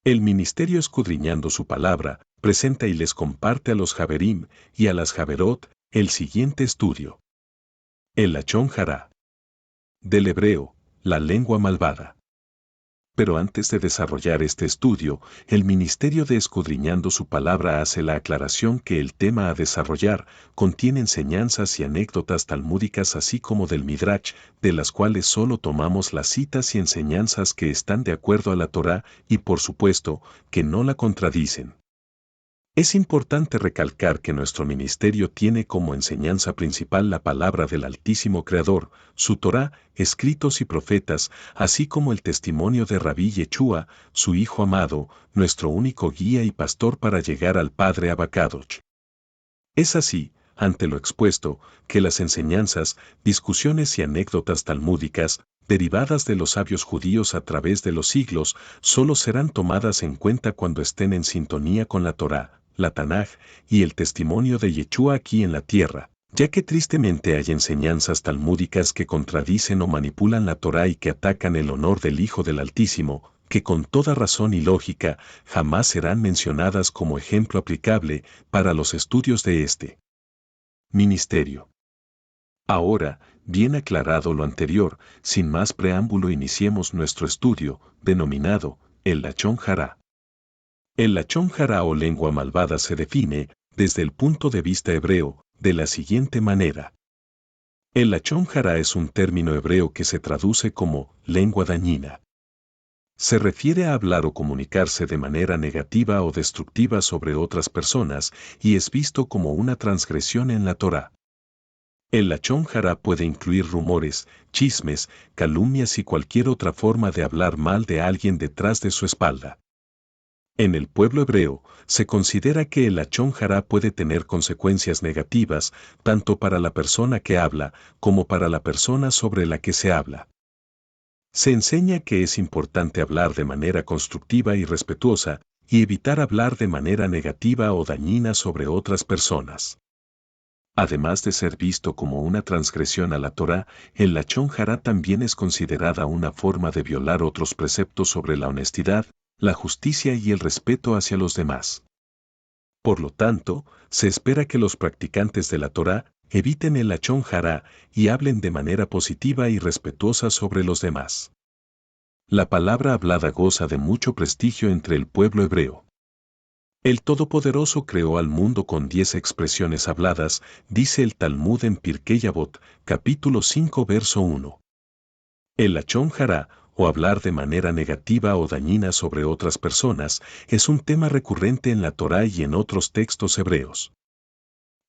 El ministerio escudriñando su palabra, presenta y les comparte a los Javerim y a las Javerot el siguiente estudio. El Lachón Jará. Del hebreo, la lengua malvada. Pero antes de desarrollar este estudio, el Ministerio de Escudriñando su Palabra hace la aclaración que el tema a desarrollar contiene enseñanzas y anécdotas talmúdicas así como del Midrash, de las cuales solo tomamos las citas y enseñanzas que están de acuerdo a la Torá y por supuesto, que no la contradicen. Es importante recalcar que nuestro ministerio tiene como enseñanza principal la palabra del Altísimo Creador, su Torá, escritos y profetas, así como el testimonio de Rabí Yeshua, su Hijo amado, nuestro único guía y pastor para llegar al Padre Abacadosh. Es así, ante lo expuesto, que las enseñanzas, discusiones y anécdotas talmúdicas, derivadas de los sabios judíos a través de los siglos, solo serán tomadas en cuenta cuando estén en sintonía con la Torá, la Tanaj y el testimonio de Yeshua aquí en la tierra, ya que tristemente hay enseñanzas talmúdicas que contradicen o manipulan la Torá y que atacan el honor del Hijo del Altísimo, que con toda razón y lógica jamás serán mencionadas como ejemplo aplicable para los estudios de este ministerio. Ahora, bien aclarado lo anterior, sin más preámbulo iniciemos nuestro estudio, denominado el Lachón Jará. El Lachón Jará o lengua malvada se define, desde el punto de vista hebreo, de la siguiente manera. El Lachón Jará es un término hebreo que se traduce como lengua dañina. Se refiere a hablar o comunicarse de manera negativa o destructiva sobre otras personas y es visto como una transgresión en la Torá. El Lachón Jará puede incluir rumores, chismes, calumnias y cualquier otra forma de hablar mal de alguien detrás de su espalda. En el pueblo hebreo, se considera que el Lachón Jará puede tener consecuencias negativas, tanto para la persona que habla, como para la persona sobre la que se habla. Se enseña que es importante hablar de manera constructiva y respetuosa, y evitar hablar de manera negativa o dañina sobre otras personas. Además de ser visto como una transgresión a la Torá, el Lachón Jará también es considerada una forma de violar otros preceptos sobre la honestidad, la justicia y el respeto hacia los demás. Por lo tanto, se espera que los practicantes de la Torá eviten el Lachón Jará y hablen de manera positiva y respetuosa sobre los demás. La palabra hablada goza de mucho prestigio entre el pueblo hebreo. El Todopoderoso creó al mundo con 10 expresiones habladas, dice el Talmud en Pirkei Avot, capítulo 5 verso 1. El Lachón Jará, o hablar de manera negativa o dañina sobre otras personas, es un tema recurrente en la Torá y en otros textos hebreos.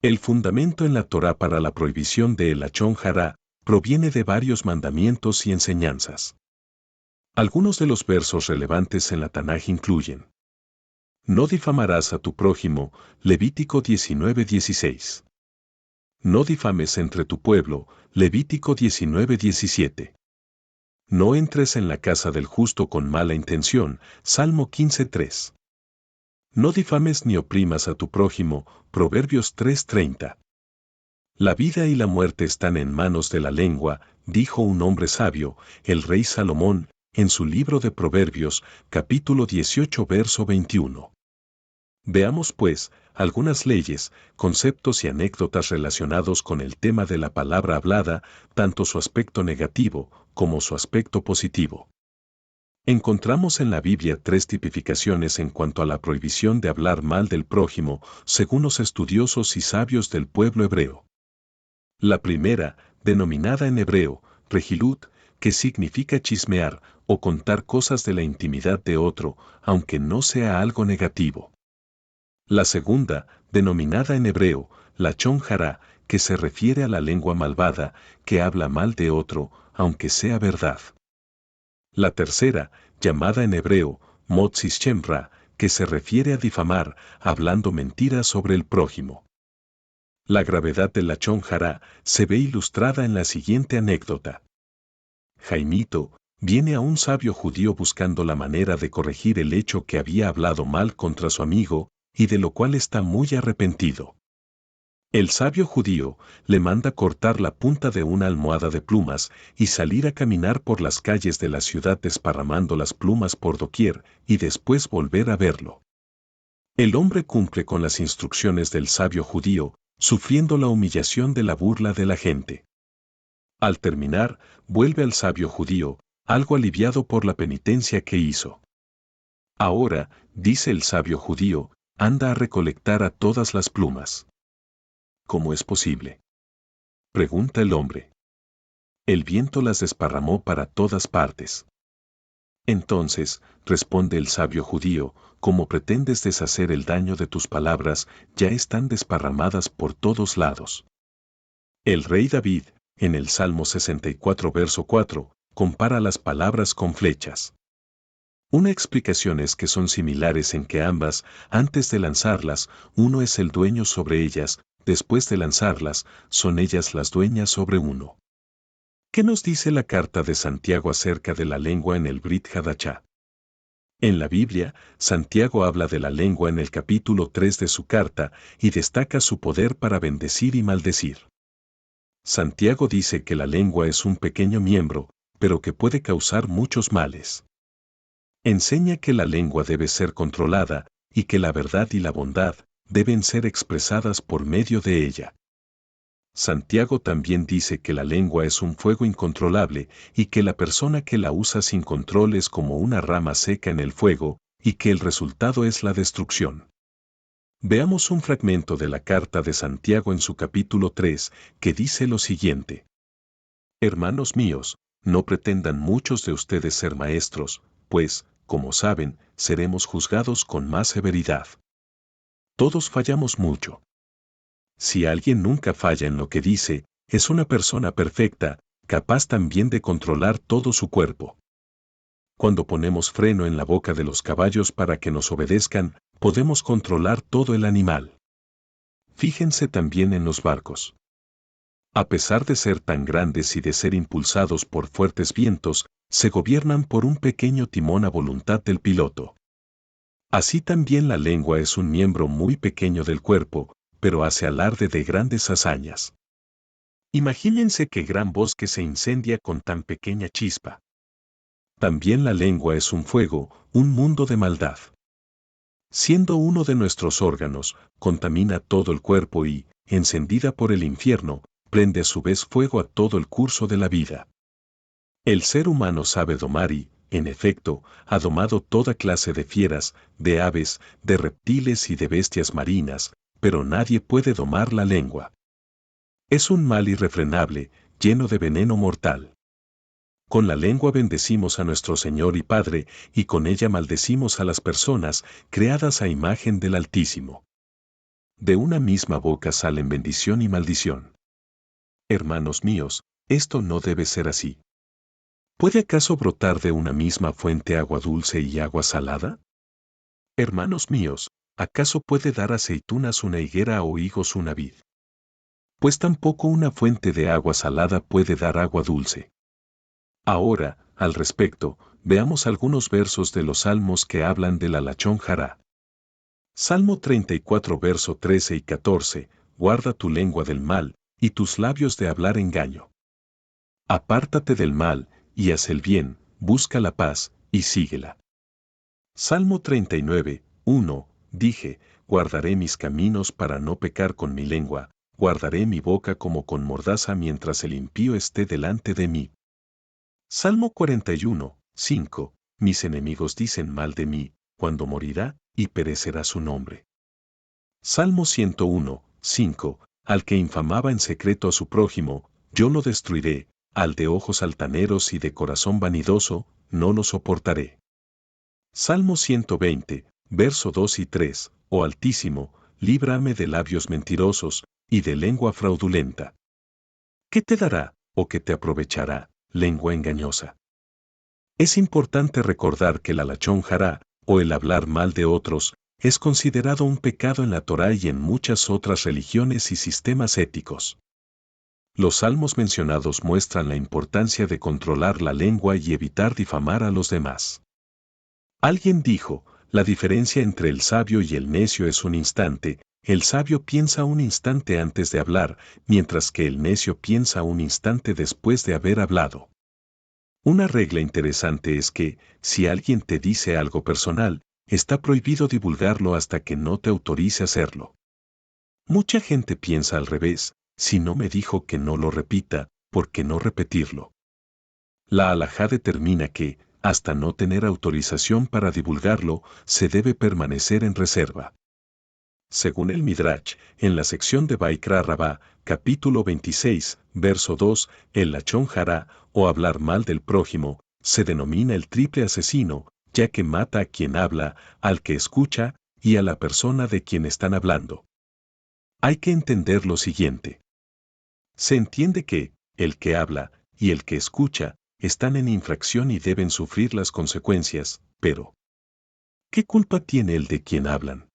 El fundamento en la Torá para la prohibición de el Lachón Jará proviene de varios mandamientos y enseñanzas. Algunos de los versos relevantes en la Tanaj incluyen: no difamarás a tu prójimo, Levítico 19:16. No difames entre tu pueblo, Levítico 19:17. No entres en la casa del justo con mala intención, Salmo 15:3. No difames ni oprimas a tu prójimo, Proverbios 3:30. La vida y la muerte están en manos de la lengua, dijo un hombre sabio, el rey Salomón, en su libro de Proverbios, capítulo 18 verso 21. Veamos pues, algunas leyes, conceptos y anécdotas relacionados con el tema de la palabra hablada, tanto su aspecto negativo como su aspecto positivo. Encontramos en la Biblia 3 tipificaciones en cuanto a la prohibición de hablar mal del prójimo, según los estudiosos y sabios del pueblo hebreo. La primera, denominada en hebreo, rejilut, que significa chismear o contar cosas de la intimidad de otro, aunque no sea algo negativo. La segunda, denominada en hebreo, Lachón Jará, que se refiere a la lengua malvada, que habla mal de otro, aunque sea verdad. La tercera, llamada en hebreo, Motzis Shemra, que se refiere a difamar, hablando mentiras sobre el prójimo. La gravedad del Lachón Jará se ve ilustrada en la siguiente anécdota. Jaimito viene a un sabio judío buscando la manera de corregir el hecho que había hablado mal contra su amigo, y de lo cual está muy arrepentido. El sabio judío le manda cortar la punta de una almohada de plumas y salir a caminar por las calles de la ciudad desparramando las plumas por doquier y después volver a verlo. El hombre cumple con las instrucciones del sabio judío, sufriendo la humillación de la burla de la gente. Al terminar, vuelve al sabio judío, algo aliviado por la penitencia que hizo. Ahora, dice el sabio judío, anda a recolectar a todas las plumas. ¿Cómo es posible?, pregunta el hombre. El viento las desparramó para todas partes. Entonces, responde el sabio judío, como pretendes deshacer el daño de tus palabras, ya están desparramadas por todos lados. El rey David, en el Salmo 64 verso 4, compara las palabras con flechas. Una explicación es que son similares en que ambas, antes de lanzarlas, uno es el dueño sobre ellas, después de lanzarlas, son ellas las dueñas sobre uno. ¿Qué nos dice la carta de Santiago acerca de la lengua en el Brit Hadashah? En la Biblia, Santiago habla de la lengua en el capítulo 3 de su carta y destaca su poder para bendecir y maldecir. Santiago dice que la lengua es un pequeño miembro, pero que puede causar muchos males. Enseña que la lengua debe ser controlada y que la verdad y la bondad deben ser expresadas por medio de ella. Santiago también dice que la lengua es un fuego incontrolable y que la persona que la usa sin control es como una rama seca en el fuego y que el resultado es la destrucción. Veamos un fragmento de la carta de Santiago en su capítulo 3, que dice lo siguiente. Hermanos míos, no pretendan muchos de ustedes ser maestros, pues, como saben, seremos juzgados con más severidad. Todos fallamos mucho. Si alguien nunca falla en lo que dice, es una persona perfecta, capaz también de controlar todo su cuerpo. Cuando ponemos freno en la boca de los caballos para que nos obedezcan, podemos controlar todo el animal. Fíjense también en los barcos. A pesar de ser tan grandes y de ser impulsados por fuertes vientos, se gobiernan por un pequeño timón a voluntad del piloto. Así también la lengua es un miembro muy pequeño del cuerpo, pero hace alarde de grandes hazañas. Imagínense qué gran bosque se incendia con tan pequeña chispa. También la lengua es un fuego, un mundo de maldad. Siendo uno de nuestros órganos, contamina todo el cuerpo y, encendida por el infierno, prende a su vez fuego a todo el curso de la vida. El ser humano sabe domar y, en efecto, ha domado toda clase de fieras, de aves, de reptiles y de bestias marinas, pero nadie puede domar la lengua. Es un mal irrefrenable, lleno de veneno mortal. Con la lengua bendecimos a nuestro Señor y Padre, y con ella maldecimos a las personas, creadas a imagen del Altísimo. De una misma boca salen bendición y maldición. Hermanos míos, esto no debe ser así. ¿Puede acaso brotar de una misma fuente agua dulce y agua salada? Hermanos míos, ¿acaso puede dar aceitunas una higuera o higos una vid? Pues tampoco una fuente de agua salada puede dar agua dulce. Ahora, al respecto, veamos algunos versos de los salmos que hablan de la lachón jará. Salmo 34 verso 13 y 14, guarda tu lengua del mal, y tus labios de hablar engaño. Apártate del mal, y haz el bien, busca la paz, y síguela. Salmo 39, 1, dije, guardaré mis caminos para no pecar con mi lengua, guardaré mi boca como con mordaza mientras el impío esté delante de mí. Salmo 41, 5, mis enemigos dicen mal de mí, cuando morirá, y perecerá su nombre. Salmo 101, 5, al que infamaba en secreto a su prójimo, yo lo destruiré, al de ojos altaneros y de corazón vanidoso, no lo soportaré. Salmo 120, verso 2 y 3, oh Altísimo, líbrame de labios mentirosos, y de lengua fraudulenta. ¿Qué te dará, o qué te aprovechará, lengua engañosa? Es importante recordar que la lachón jará, o el hablar mal de otros, es considerado un pecado en la Torá y en muchas otras religiones y sistemas éticos. Los salmos mencionados muestran la importancia de controlar la lengua y evitar difamar a los demás. Alguien dijo, la diferencia entre el sabio y el necio es un instante, el sabio piensa un instante antes de hablar, mientras que el necio piensa un instante después de haber hablado. Una regla interesante es que, si alguien te dice algo personal, está prohibido divulgarlo hasta que no te autorice a hacerlo. Mucha gente piensa al revés: si no me dijo que no lo repita, ¿por qué no repetirlo? La halajá determina que, hasta no tener autorización para divulgarlo, se debe permanecer en reserva. Según el Midrash, en la sección de Vaikra Rabá, capítulo 26, verso 2, el lachón jará, o hablar mal del prójimo, se denomina el triple asesino, ya que mata a quien habla, al que escucha, y a la persona de quien están hablando. Hay que entender lo siguiente. Se entiende que, el que habla, y el que escucha, están en infracción y deben sufrir las consecuencias, pero ¿qué culpa tiene el de quien hablan?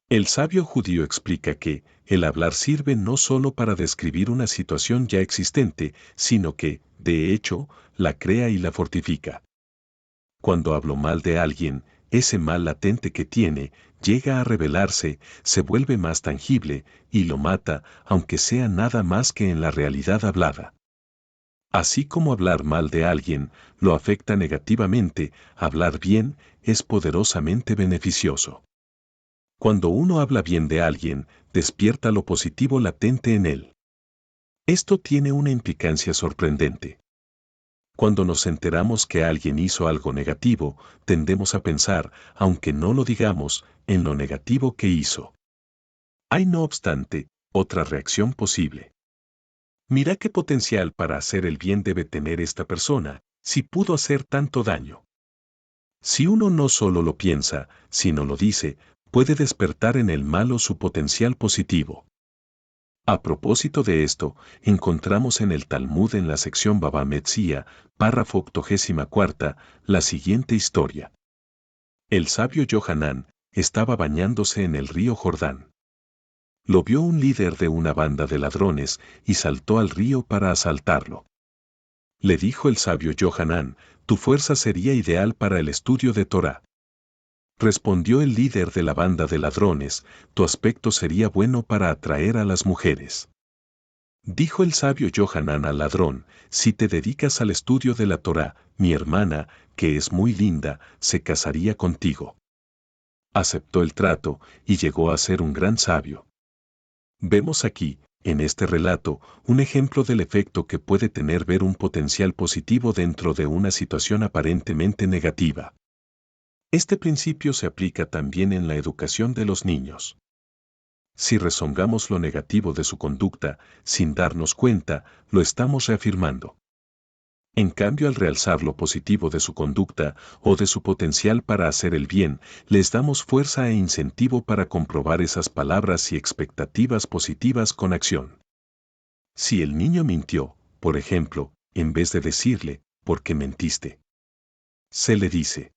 El sabio judío explica que el hablar sirve no solo para describir una situación ya existente, sino que, de hecho, la crea y la fortifica. Cuando hablo mal de alguien, ese mal latente que tiene llega a revelarse, se vuelve más tangible, y lo mata, aunque sea nada más que en la realidad hablada. Así como hablar mal de alguien lo afecta negativamente, hablar bien es poderosamente beneficioso. Cuando uno habla bien de alguien, despierta lo positivo latente en él. Esto tiene una implicancia sorprendente. Cuando nos enteramos que alguien hizo algo negativo, tendemos a pensar, aunque no lo digamos, en lo negativo que hizo. Hay, no obstante, otra reacción posible. Mira qué potencial para hacer el bien debe tener esta persona, si pudo hacer tanto daño. Si uno no solo lo piensa, sino lo dice, puede despertar en el malo su potencial positivo. A propósito de esto, encontramos en el Talmud en la sección Baba Metzia, párrafo 84, la siguiente historia. El sabio Yohanan estaba bañándose en el río Jordán. Lo vio un líder de una banda de ladrones y saltó al río para asaltarlo. Le dijo el sabio Yohanan: tu fuerza sería ideal para el estudio de Torá. Respondió el líder de la banda de ladrones: tu aspecto sería bueno para atraer a las mujeres. Dijo el sabio Yohanan al ladrón: si te dedicas al estudio de la Torá, mi hermana, que es muy linda, se casaría contigo. Aceptó el trato y llegó a ser un gran sabio. Vemos aquí, en este relato, un ejemplo del efecto que puede tener ver un potencial positivo dentro de una situación aparentemente negativa. Este principio se aplica también en la educación de los niños. Si rezongamos lo negativo de su conducta, sin darnos cuenta, lo estamos reafirmando. En cambio, al realzar lo positivo de su conducta o de su potencial para hacer el bien, les damos fuerza e incentivo para comprobar esas palabras y expectativas positivas con acción. Si el niño mintió, por ejemplo, en vez de decirle: ¿por qué mentiste?, se le dice: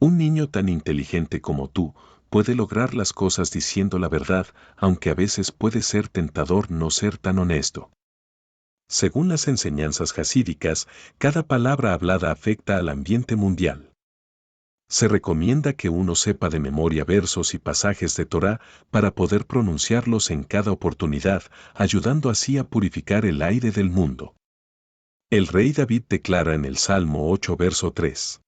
un niño tan inteligente como tú puede lograr las cosas diciendo la verdad, aunque a veces puede ser tentador no ser tan honesto. Según las enseñanzas jasídicas, cada palabra hablada afecta al ambiente mundial. Se recomienda que uno sepa de memoria versos y pasajes de Torá para poder pronunciarlos en cada oportunidad, ayudando así a purificar el aire del mundo. El rey David declara en el Salmo 8, verso 3.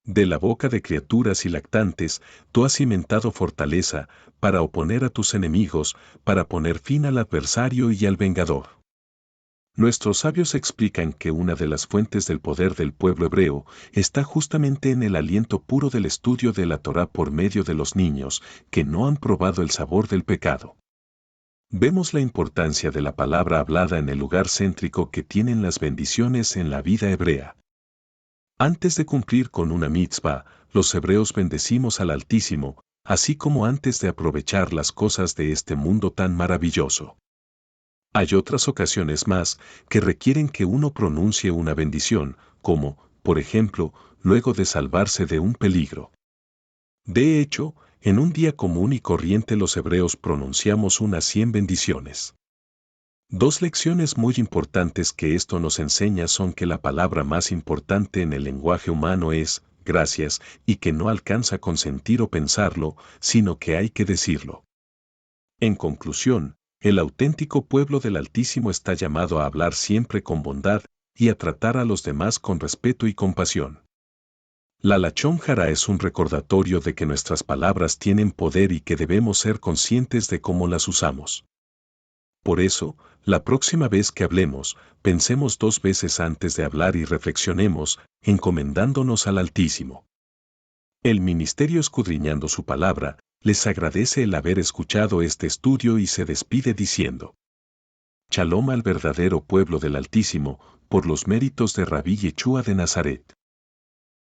De la boca de criaturas y lactantes, tú has cimentado fortaleza, para oponer a tus enemigos, para poner fin al adversario y al vengador. Nuestros sabios explican que una de las fuentes del poder del pueblo hebreo está justamente en el aliento puro del estudio de la Torá por medio de los niños, que no han probado el sabor del pecado. Vemos la importancia de la palabra hablada en el lugar céntrico que tienen las bendiciones en la vida hebrea. Antes de cumplir con una mitzvah, los hebreos bendecimos al Altísimo, así como antes de aprovechar las cosas de este mundo tan maravilloso. Hay otras ocasiones más que requieren que uno pronuncie una bendición, como, por ejemplo, luego de salvarse de un peligro. De hecho, en un día común y corriente los hebreos pronunciamos unas 100 bendiciones. Dos lecciones muy importantes que esto nos enseña son que la palabra más importante en el lenguaje humano es gracias, y que no alcanza con sentir o pensarlo, sino que hay que decirlo. En conclusión, el auténtico pueblo del Altísimo está llamado a hablar siempre con bondad y a tratar a los demás con respeto y compasión. La Lachón Jara es un recordatorio de que nuestras palabras tienen poder y que debemos ser conscientes de cómo las usamos. Por eso, la próxima vez que hablemos, pensemos 2 veces antes de hablar y reflexionemos, encomendándonos al Altísimo. El Ministerio Escudriñando su Palabra les agradece el haber escuchado este estudio y se despide diciendo: Shalom al verdadero pueblo del Altísimo, por los méritos de Rabí Yeshua de Nazaret.